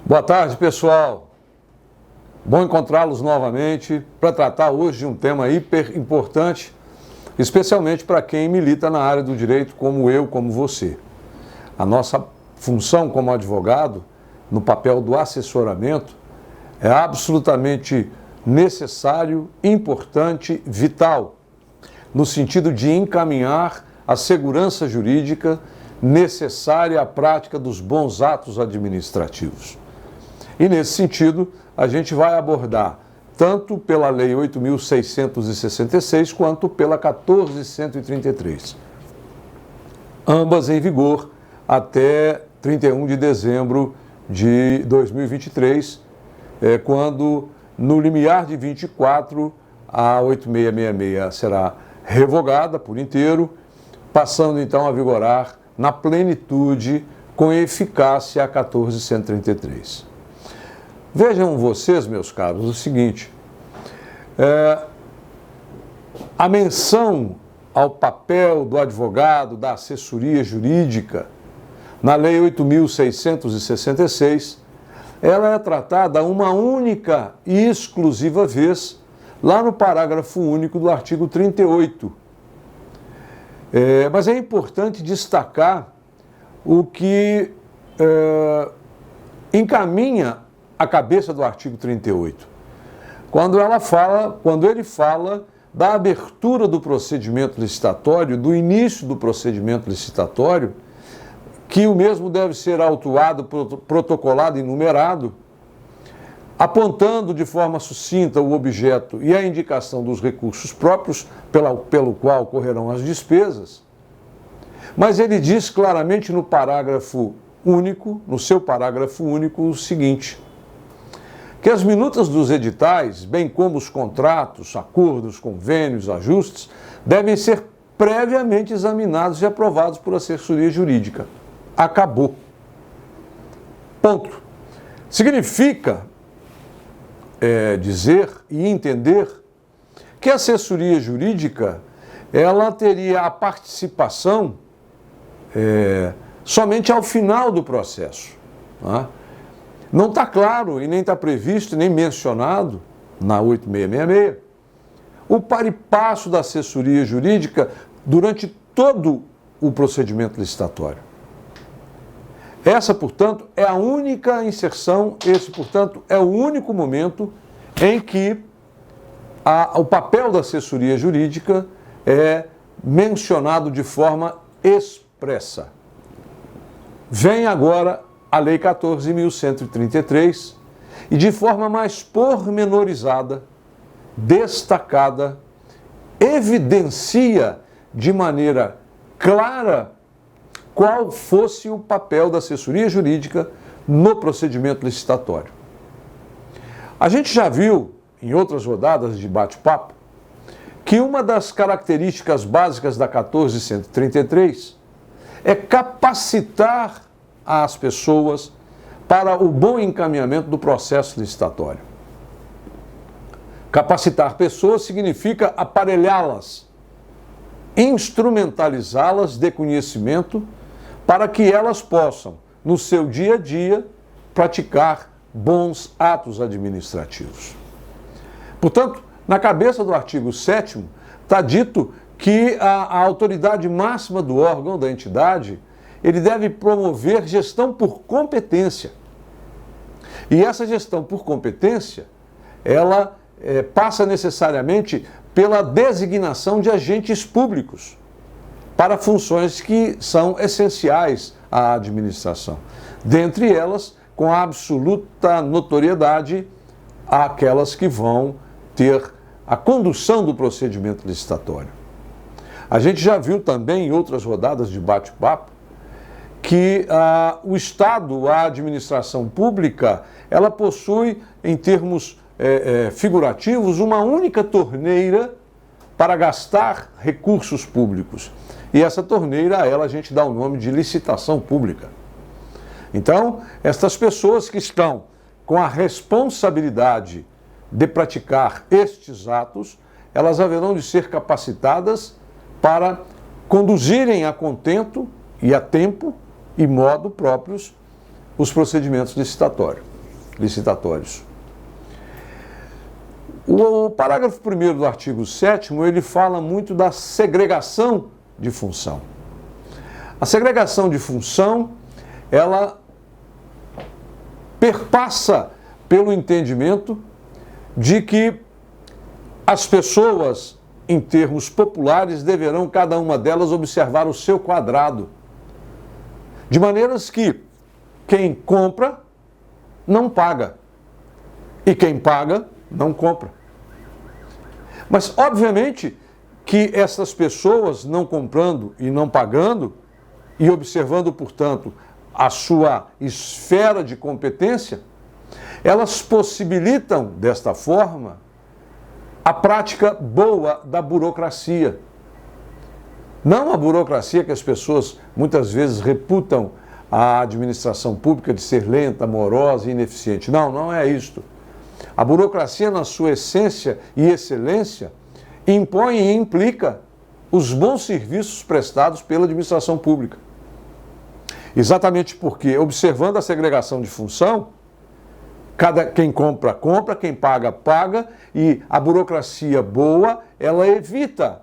Boa tarde, pessoal. Bom encontrá-los novamente para tratar hoje de um tema hiper importante, especialmente para quem milita na área do direito, como eu, como você. A nossa função como advogado, no papel do assessoramento, é absolutamente necessário, importante, vital, no sentido de encaminhar a segurança jurídica necessária à prática dos bons atos administrativos. E, nesse sentido, a gente vai abordar tanto pela Lei 8.666 quanto pela 14.133, ambas em vigor até 31 de dezembro de 2023, quando, no limiar de 24, a 8666 será revogada por inteiro, passando então a vigorar na plenitude, com eficácia, a 14.133. Vejam vocês, meus caros, o seguinte, a menção ao papel do advogado, da assessoria jurídica, na Lei 8.666, ela é tratada uma única e exclusiva vez, lá no parágrafo único do artigo 38. Mas é importante destacar o que encaminha a cabeça do artigo 38. Quando ele fala da abertura do procedimento licitatório, do início do procedimento licitatório, que o mesmo deve ser autuado, protocolado e numerado, apontando de forma sucinta o objeto e a indicação dos recursos próprios pelo qual ocorrerão as despesas. Mas ele diz claramente no parágrafo único, no seu parágrafo único, o seguinte: que as minutas dos editais, bem como os contratos, acordos, convênios, ajustes, devem ser previamente examinados e aprovados por assessoria jurídica. Acabou. Ponto. Significa dizer e entender que a assessoria jurídica ela teria a participação somente ao final do processo. Não está claro e nem está previsto, nem mencionado na 8666, o par e passo da assessoria jurídica durante todo o procedimento licitatório. Essa, portanto, é a única inserção, esse, portanto, é o único momento em que o papel da assessoria jurídica é mencionado de forma expressa. Vem agora a Lei 14.133 e, de forma mais pormenorizada, destacada, evidencia de maneira clara qual fosse o papel da assessoria jurídica no procedimento licitatório. A gente já viu, em outras rodadas de bate-papo, que uma das características básicas da 14.133 é capacitar as pessoas para o bom encaminhamento do processo licitatório. Capacitar pessoas significa aparelhá-las, instrumentalizá-las de conhecimento para que elas possam, no seu dia a dia, praticar bons atos administrativos. Portanto, na cabeça do artigo 7º, está dito que a autoridade máxima do órgão, da entidade, ele deve promover gestão por competência. E essa gestão por competência, ela passa necessariamente pela designação de agentes públicos para funções que são essenciais à administração. Dentre elas, com absoluta notoriedade, aquelas que vão ter a condução do procedimento licitatório. A gente já viu também em outras rodadas de bate-papo que o Estado, a administração pública, ela possui, em termos figurativos, uma única torneira para gastar recursos públicos. E essa torneira, a ela a gente dá o nome de licitação pública. Então, estas pessoas que estão com a responsabilidade de praticar estes atos, elas haverão de ser capacitadas para conduzirem a contento e a tempo e modo próprios os procedimentos licitatórios. licitatórios. O parágrafo 1º do artigo 7º, ele fala muito da segregação de função. A segregação de função, ela perpassa pelo entendimento de que as pessoas, em termos populares, deverão, cada uma delas, observar o seu quadrado. De maneiras que quem compra não paga e quem paga não compra. Mas, obviamente, que essas pessoas não comprando e não pagando e observando, portanto, a sua esfera de competência, elas possibilitam, desta forma, a prática boa da burocracia. Não a burocracia que as pessoas muitas vezes reputam a administração pública de ser lenta, morosa e ineficiente. Não, não é isto. A burocracia, na sua essência e excelência, impõe e implica os bons serviços prestados pela administração pública. Exatamente porque, observando a segregação de função, quem compra, compra, quem paga, paga, e a burocracia boa, ela evita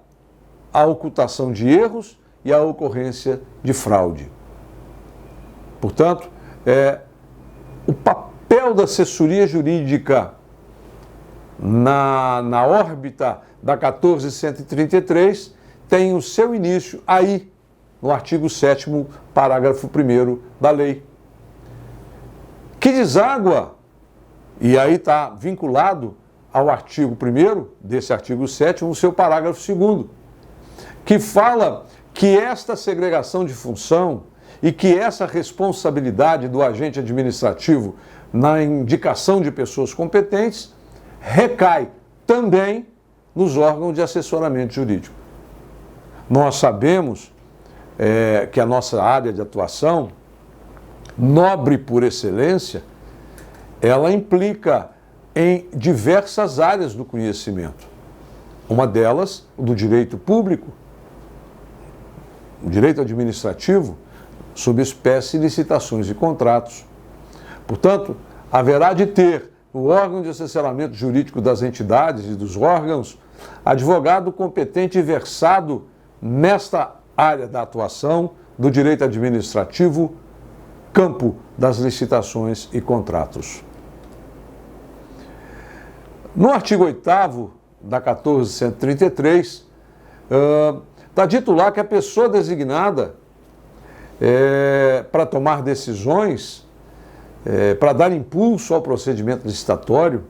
a ocultação de erros e a ocorrência de fraude. Portanto, o papel da assessoria jurídica na órbita da 14.133 tem o seu início aí, no artigo 7º, parágrafo 1º da lei, que deságua, e aí está vinculado ao artigo 1º desse artigo 7º, o seu parágrafo 2º, que fala que esta segregação de função e que essa responsabilidade do agente administrativo na indicação de pessoas competentes recai também nos órgãos de assessoramento jurídico. Nós sabemos que a nossa área de atuação, nobre por excelência, ela implica em diversas áreas do conhecimento. Uma delas, o do direito público, o direito administrativo, sob espécie de licitações e contratos. Portanto, haverá de ter no órgão de assessoramento jurídico das entidades e dos órgãos advogado competente e versado nesta área da atuação do direito administrativo, campo das licitações e contratos. No artigo 8º da 14.133, está dito lá que a pessoa designada para tomar decisões, para dar impulso ao procedimento licitatório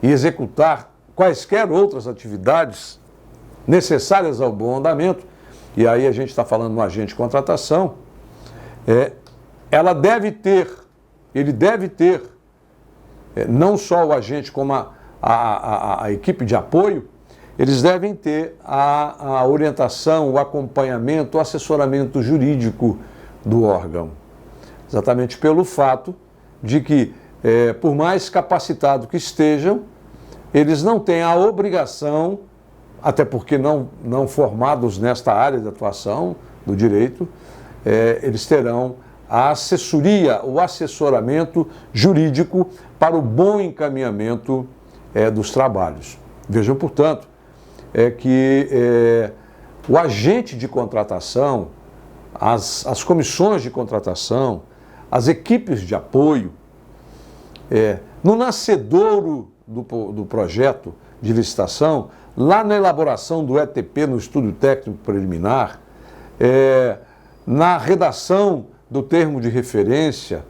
e executar quaisquer outras atividades necessárias ao bom andamento, e aí a gente está falando no agente de contratação, ele deve ter, não só o agente como a equipe de apoio, eles devem ter a orientação, o acompanhamento, o assessoramento jurídico do órgão. Exatamente pelo fato de que, por mais capacitados que estejam, eles não têm a obrigação, até porque não formados nesta área de atuação do direito, eles terão a assessoria, o assessoramento jurídico para o bom encaminhamento dos trabalhos. Vejam, portanto, que o agente de contratação, as comissões de contratação, as equipes de apoio, no nascedouro do projeto de licitação, lá na elaboração do ETP, no estudo técnico preliminar, na redação do termo de referência,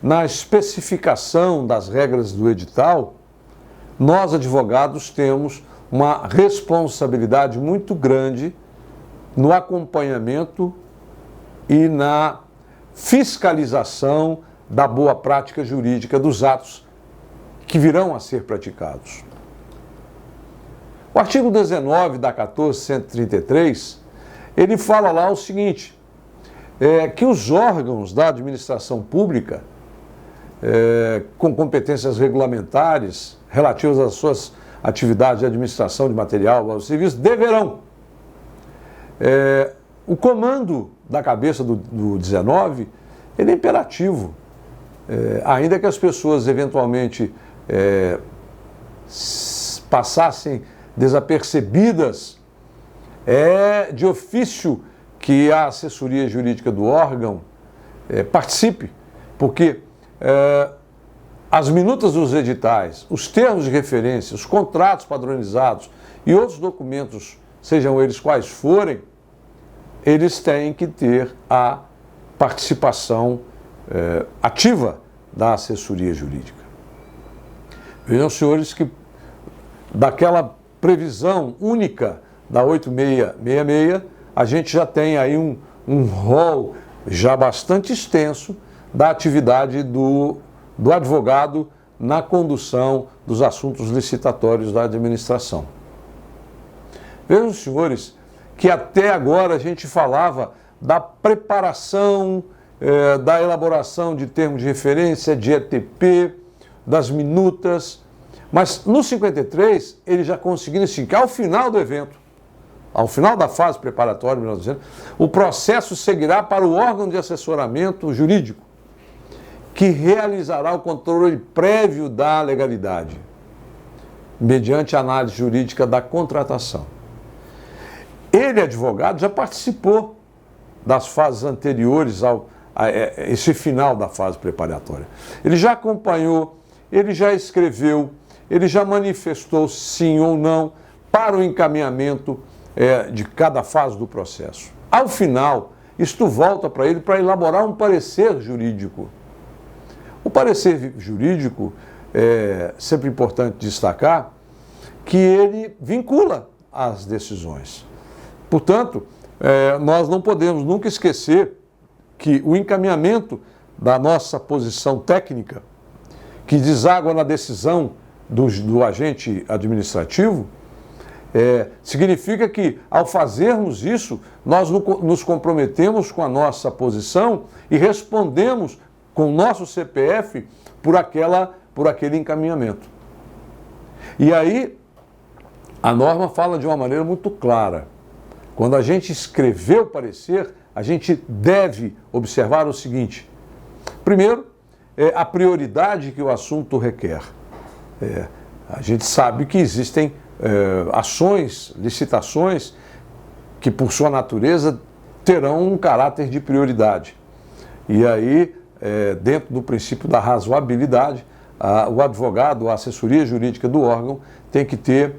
na especificação das regras do edital, nós, advogados, temos uma responsabilidade muito grande no acompanhamento e na fiscalização da boa prática jurídica dos atos que virão a ser praticados. O artigo 19 da 14.133, ele fala lá o seguinte, que os órgãos da administração pública, com competências regulamentares relativas às suas atividades de administração de material ou serviço, deverão. O comando da cabeça do 19, ele é imperativo. ainda que as pessoas eventualmente passassem desapercebidas, é de ofício que a assessoria jurídica do órgão participe, porque as minutas dos editais, os termos de referência, os contratos padronizados e outros documentos, sejam eles quais forem, eles têm que ter a participação ativa da assessoria jurídica. Vejam, senhores, que daquela previsão única da 8666, a gente já tem aí um rol já bastante extenso da atividade do advogado na condução dos assuntos licitatórios da administração. Vejam, senhores, que até agora a gente falava da preparação, da elaboração de termos de referência, de ETP, das minutas, mas no 53 ele já conseguiu assim, que ao final do evento, ao final da fase preparatória, o processo seguirá para o órgão de assessoramento jurídico, que realizará o controle prévio da legalidade, mediante análise jurídica da contratação. Ele, advogado, já participou das fases anteriores a esse final da fase preparatória. Ele já acompanhou, ele já escreveu, ele já manifestou sim ou não para o encaminhamento de cada fase do processo. Ao final, isto volta para ele para elaborar um parecer jurídico. O parecer jurídico, é sempre importante destacar, que ele vincula as decisões. Portanto, nós não podemos nunca esquecer que o encaminhamento da nossa posição técnica, que deságua na decisão do agente administrativo, significa que, ao fazermos isso, nós nos comprometemos com a nossa posição e respondemos com o nosso CPF por aquele encaminhamento. E aí, a norma fala de uma maneira muito clara. Quando a gente escrever o parecer, a gente deve observar o seguinte. Primeiro, a prioridade que o assunto requer. A gente sabe que existem ações, licitações, que por sua natureza terão um caráter de prioridade. E aí, dentro do princípio da razoabilidade, o advogado, a assessoria jurídica do órgão tem que ter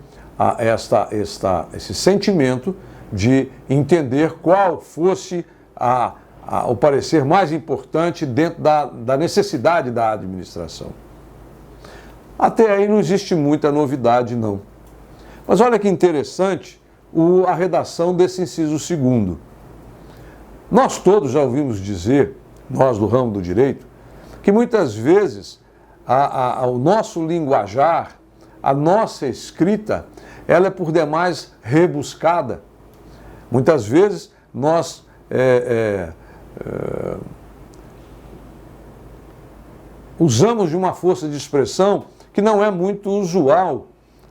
esse sentimento de entender qual fosse o parecer mais importante dentro da necessidade da administração. Até aí não existe muita novidade, não. Mas olha que interessante a redação desse inciso 2º. Nós todos já ouvimos dizer, nós do ramo do direito, que muitas vezes o nosso linguajar, a nossa escrita, ela é por demais rebuscada. Muitas vezes nós usamos de uma força de expressão que não é muito usual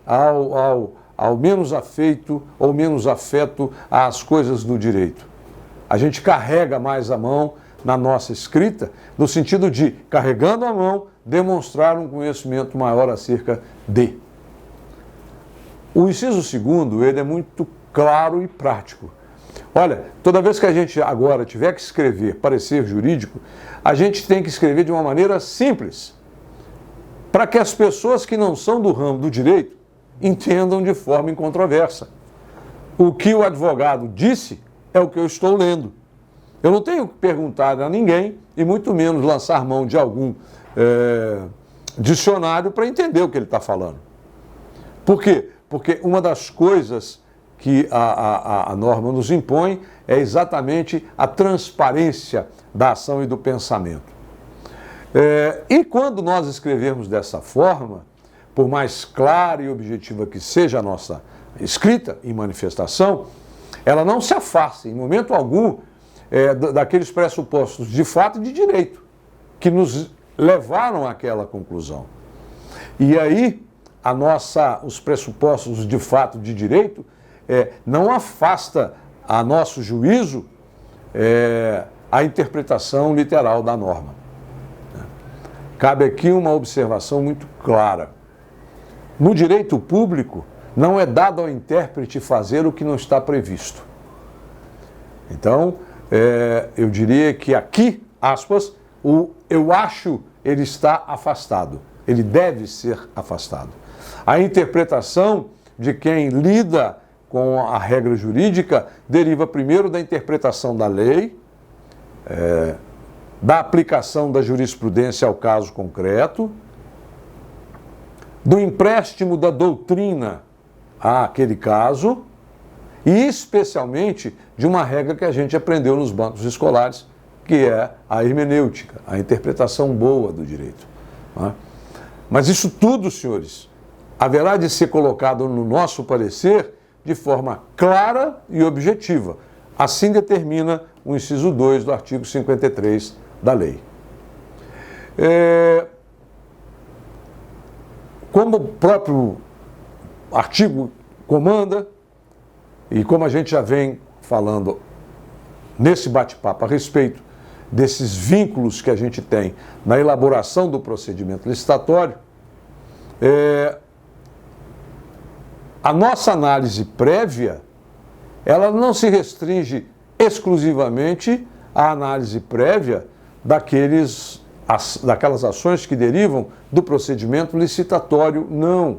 ao menos afeito ou menos afeto às coisas do direito. A gente carrega mais a mão na nossa escrita, no sentido de, carregando a mão, demonstrar um conhecimento maior acerca de. O inciso 2º, ele é muito claro e prático. Olha, toda vez que a gente agora tiver que escrever parecer jurídico, a gente tem que escrever de uma maneira simples, para que as pessoas que não são do ramo do direito entendam de forma incontroversa. O que o advogado disse é o que eu estou lendo. Eu não tenho que perguntar a ninguém, e muito menos lançar mão de algum dicionário para entender o que ele está falando. Por quê? Porque uma das coisas que a norma nos impõe é exatamente a transparência da ação e do pensamento. E quando nós escrevermos dessa forma, por mais clara e objetiva que seja a nossa escrita e manifestação, ela não se afasta em momento algum daqueles pressupostos de fato e de direito que nos levaram àquela conclusão. E aí, os pressupostos de fato e de direito não afasta a nosso juízo a interpretação literal da norma. cabe aqui uma observação muito clara. No direito público, não é dado ao intérprete fazer o que não está previsto. Então, eu diria que aqui, aspas, o eu acho, ele está afastado. Ele deve ser afastado. A interpretação de quem lida com a regra jurídica deriva primeiro da interpretação da lei, da aplicação da jurisprudência ao caso concreto, do empréstimo da doutrina àquele caso e, especialmente, de uma regra que a gente aprendeu nos bancos escolares, que é a hermenêutica, a interpretação boa do direito. Não é? Mas isso tudo, senhores, haverá de ser colocado no nosso parecer de forma clara e objetiva. Assim determina o inciso 2 do artigo 53 da lei. Como o próprio artigo comanda, e como a gente já vem falando nesse bate-papo a respeito desses vínculos que a gente tem na elaboração do procedimento licitatório, a nossa análise prévia, ela não se restringe exclusivamente à análise prévia daquelas ações que derivam do procedimento licitatório, não.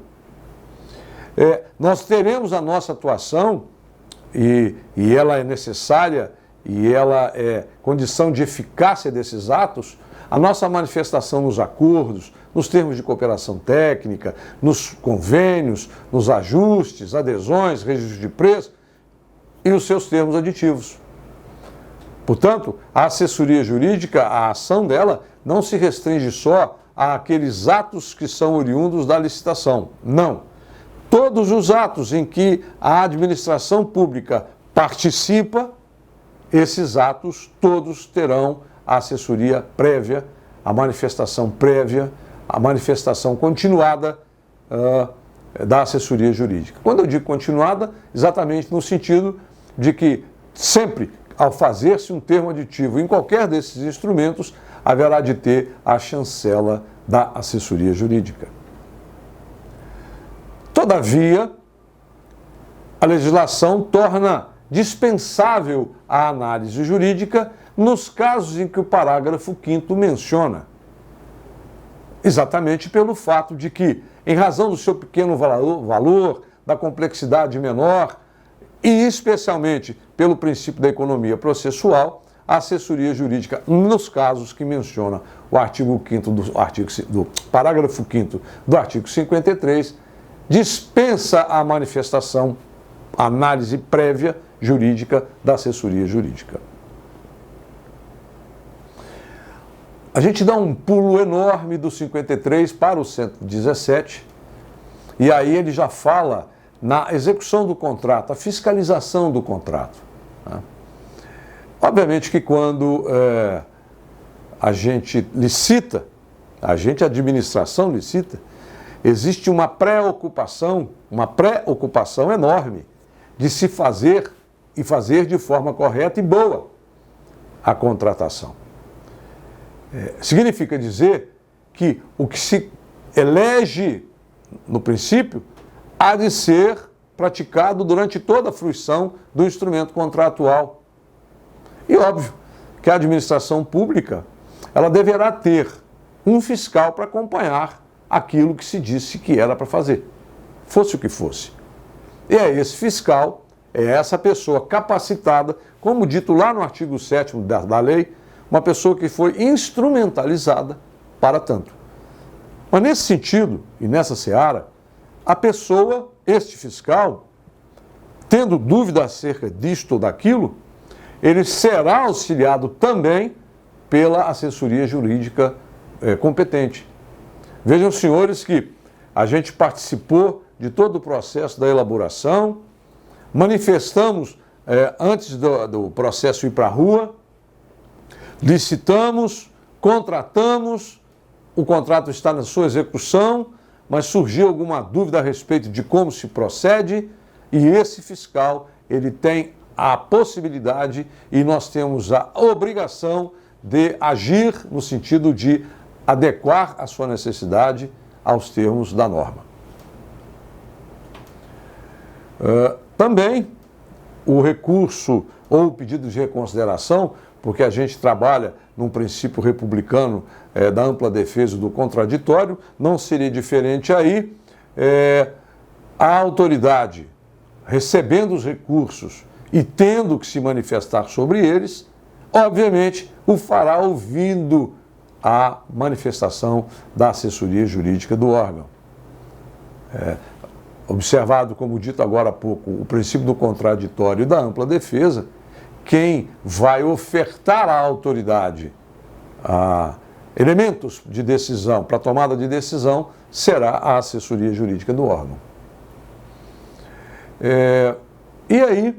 Nós teremos a nossa atuação, e ela é necessária, e ela é condição de eficácia desses atos, a nossa manifestação nos acordos, nos termos de cooperação técnica, nos convênios, nos ajustes, adesões, registros de preço e os seus termos aditivos. Portanto, a assessoria jurídica, a ação dela, não se restringe só àqueles atos que são oriundos da licitação. Não. Todos os atos em que a administração pública participa, esses atos todos terão a assessoria prévia, a manifestação prévia, a manifestação continuada da assessoria jurídica. Quando eu digo continuada, exatamente no sentido de que sempre, ao fazer-se um termo aditivo em qualquer desses instrumentos, haverá de ter a chancela da assessoria jurídica. Todavia, a legislação torna dispensável a análise jurídica nos casos em que o parágrafo 5º menciona. Exatamente pelo fato de que, em razão do seu pequeno valor, da complexidade menor e especialmente pelo princípio da economia processual, a assessoria jurídica, nos casos que menciona o artigo 5º do parágrafo 5º do artigo 53, dispensa a manifestação, a análise prévia jurídica da assessoria jurídica. A gente dá um pulo enorme do 53 para o 117, e aí ele já fala na execução do contrato, a fiscalização do contrato. Né? Obviamente que quando a gente licita, a administração licita, existe uma preocupação enorme de se fazer e fazer de forma correta e boa a contratação. Significa dizer que o que se elege no princípio há de ser praticado durante toda a fruição do instrumento contratual. E óbvio que a administração pública, ela deverá ter um fiscal para acompanhar aquilo que se disse que era para fazer, fosse o que fosse. E é esse fiscal, é essa pessoa capacitada, como dito lá no artigo 7º da lei, uma pessoa que foi instrumentalizada para tanto. Mas nesse sentido, e nessa seara, a pessoa, este fiscal, tendo dúvida acerca disto ou daquilo, ele será auxiliado também pela assessoria jurídica competente. Vejam, senhores, que a gente participou de todo o processo da elaboração, manifestamos antes do processo ir para a rua, licitamos, contratamos, o contrato está na sua execução, mas surgiu alguma dúvida a respeito de como se procede, e esse fiscal, ele tem a possibilidade e nós temos a obrigação de agir no sentido de adequar a sua necessidade aos termos da norma. Também o recurso ou o pedido de reconsideração, porque a gente trabalha num princípio republicano da ampla defesa do contraditório, não seria diferente aí. A autoridade, recebendo os recursos e tendo que se manifestar sobre eles, obviamente o fará ouvindo a manifestação da assessoria jurídica do órgão. Observado, como dito agora há pouco, o princípio do contraditório e da ampla defesa, quem vai ofertar à autoridade elementos de decisão, para tomada de decisão, será a assessoria jurídica do órgão. E aí,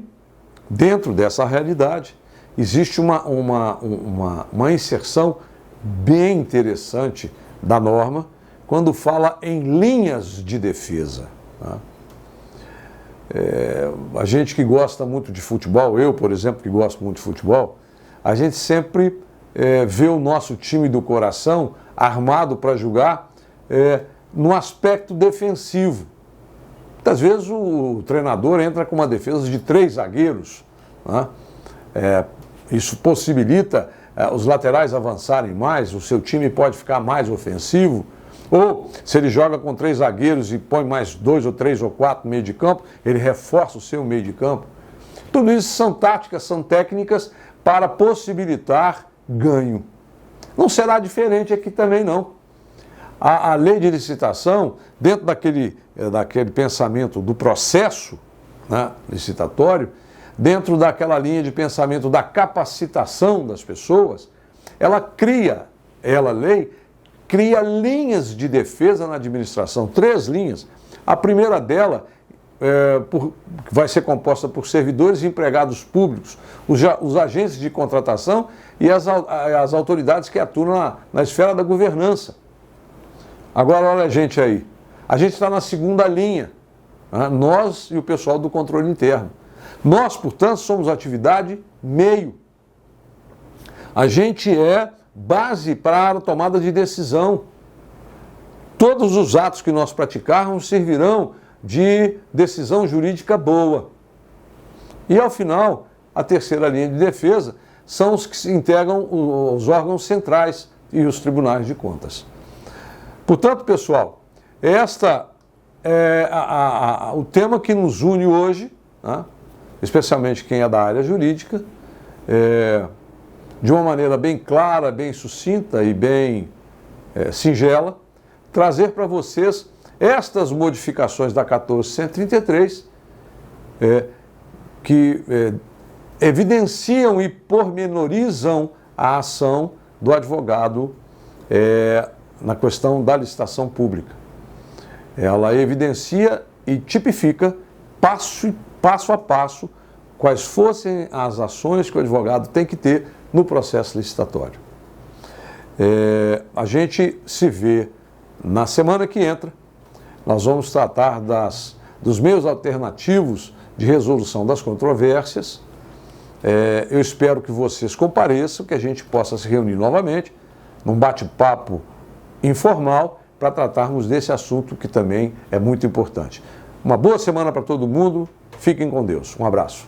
dentro dessa realidade, existe uma inserção bem interessante da norma quando fala em linhas de defesa. Tá? A gente que gosta muito de futebol, eu, por exemplo, que gosto muito de futebol, a gente sempre vê o nosso time do coração armado para jogar no aspecto defensivo. Muitas vezes o treinador entra com uma defesa de 3 zagueiros. Né? Isso possibilita os laterais avançarem mais, o seu time pode ficar mais ofensivo. Ou, se ele joga com 3 zagueiros e põe mais 2 ou 3 ou 4 no meio de campo, ele reforça o seu meio de campo. Tudo isso são táticas, são técnicas para possibilitar ganho. Não será diferente aqui também, não. A lei de licitação, dentro daquele pensamento do processo, né, licitatório, dentro daquela linha de pensamento da capacitação das pessoas, lei, cria linhas de defesa na administração, 3 linhas. A primeira dela vai ser composta por servidores e empregados públicos, os agentes de contratação e as autoridades que atuam na esfera da governança. Agora, olha a gente aí. A gente está na segunda linha, né? Nós e o pessoal do controle interno. Nós, portanto, somos atividade meio. A gente é base para a tomada de decisão. Todos os atos que nós praticarmos servirão de decisão jurídica boa. E, ao final, a terceira linha de defesa são os que se integram os órgãos centrais e os tribunais de contas. Portanto, pessoal, esta é o tema que nos une hoje, né? Especialmente quem é da área jurídica, de uma maneira bem clara, bem sucinta e bem singela, trazer para vocês estas modificações da 14.133, que evidenciam e pormenorizam a ação do advogado na questão da licitação pública. Ela evidencia e tipifica passo a passo quais fossem as ações que o advogado tem que ter no processo licitatório. A gente se vê na semana que entra. Nós vamos tratar dos meios alternativos de resolução das controvérsias. Eu espero que vocês compareçam, que a gente possa se reunir novamente num bate-papo informal para tratarmos desse assunto que também é muito importante. Uma boa semana para todo mundo. Fiquem com Deus. Um abraço.